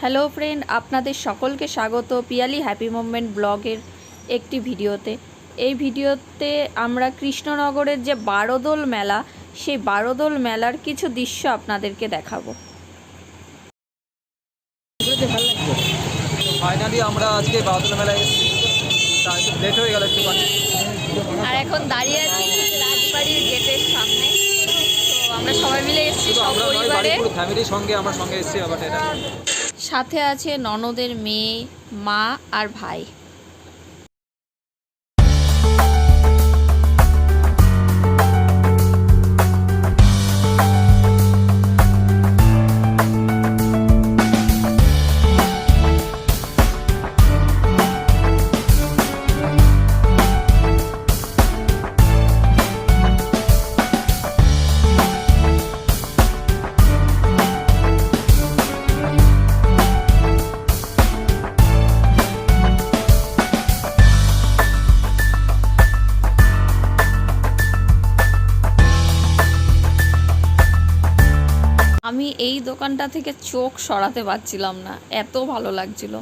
Hello friend, আপনাদের সকলকে স্বাগত পিয়ালি হ্যাপি মোমেন্ট ব্লগের একটি ভিডিওতে। এই ভিডিওতে আমরা কৃষ্ণনগরের যে বারোদোল মেলা, সেই বারোদোল মেলার কিছু দৃশ্য আপনাদেরকে দেখাবো। ফাইনালি আমরা আজকে বারোদোল মেলায় এসেছি, তাই একটু লেট হয়ে গেল একটুখানি। আর এখন দাঁড়িয়ে আছি রাজবাড়ির গেটের সামনে। তো আমরা সবাই মিলে এসেছি সপরিবারে, ফ্যামিলির সঙ্গে আমরা সঙ্গে এসেছি। আবার এটা সাথে আছে ননদের মেয়ে, মা আর ভাই। আমি এই দোকানটা থেকে চোখ সরাতে পারছিলাম না, এত ভালো লাগছিল।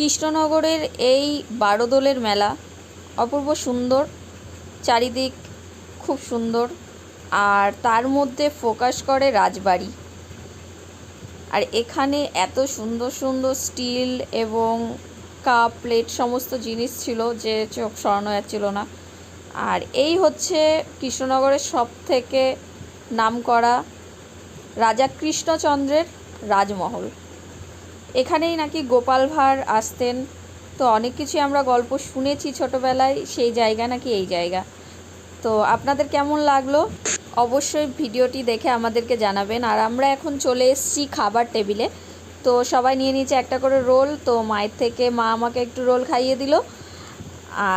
কৃষ্ণনগরের এই বারোদোলের মেলা অপূর্ব সুন্দর, চারিদিক খুব সুন্দর, আর তার মধ্যে ফোকাস করে রাজবাড়ি। আর এখানে এত সুন্দর সুন্দর স্টিল এবং কাপ প্লেট সমস্ত জিনিস ছিল যে চোখ সরানো যাচ্ছিল না। আর এই হচ্ছে কৃষ্ণনগরের সবথেকে নামকরা রাজা কৃষ্ণচন্দ্রের রাজমহল। এখানেই নাকি গোপাল ভাঁড় আসতেন। তো অনেক কিছুই আমরা গল্প শুনেছি ছোটোবেলায়, সেই জায়গা নাকি এই জায়গা। তো আপনাদের কেমন লাগলো অবশ্যই ভিডিওটি দেখে আমাদেরকে জানাবেন। আর আমরা এখন চলে এসেছি খাবার টেবিলে। তো সবাই নিয়ে নিয়েছে একটা করে রোল। তো মায়ের থেকে মা আমাকে একটু রোল খাইয়ে দিল।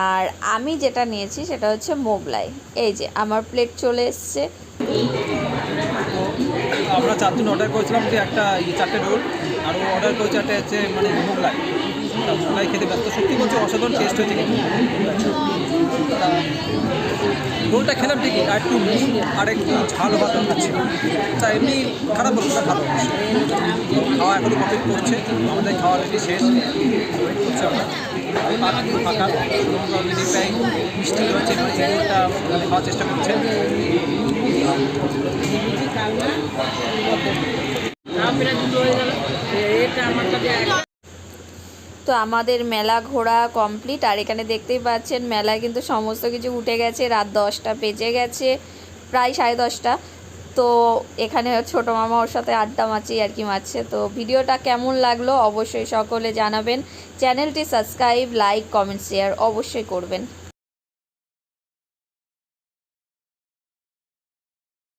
আর আমি যেটা নিয়েছি সেটা হচ্ছে মোগলাই। এই যে আমার প্লেট চলে এসছে। আমরা চারজন অর্ডার করেছিলাম যে একটা চারটে রোল, আর ও অর্ডার করেছে একটা হচ্ছে মানে মোগলাই। মোগলাই খেতে ব্যস্ত, সত্যি বলছে অসাধারণ টেস্ট হয়েছে। কিন্তু রোলটা খেলাম ঠিকই, আর একটু নুন আর একটু ঝাল হওয়া দরকার ছিল। তা এমনি খারাপ বলবো না, ভালো খাওয়া এখনও কমপ্লিট করছে। আমাদের খাওয়া অলরেডি শেষ করছে। আমরা ফাঁকা অলরেডি প্রায় মিষ্টি রয়েছে, একটা খাওয়ার চেষ্টা করছে। তো আমাদের মেলা ঘোরা কমপ্লিট। আর এখানে দেখতেই পাচ্ছেন মেলায় কিন্তু সমস্ত কিছু উঠে গেছে। রাত 10টা বেজে গেছে, প্রায় 10:30। তো এখানে ছোটো মামা ওর সাথে আড্ডা মারছে, আর কি মারছে। তো ভিডিওটা কেমন লাগলো অবশ্যই সকলে জানাবেন। চ্যানেলটি সাবস্ক্রাইব, লাইক, কমেন্ট, শেয়ার অবশ্যই করবেন।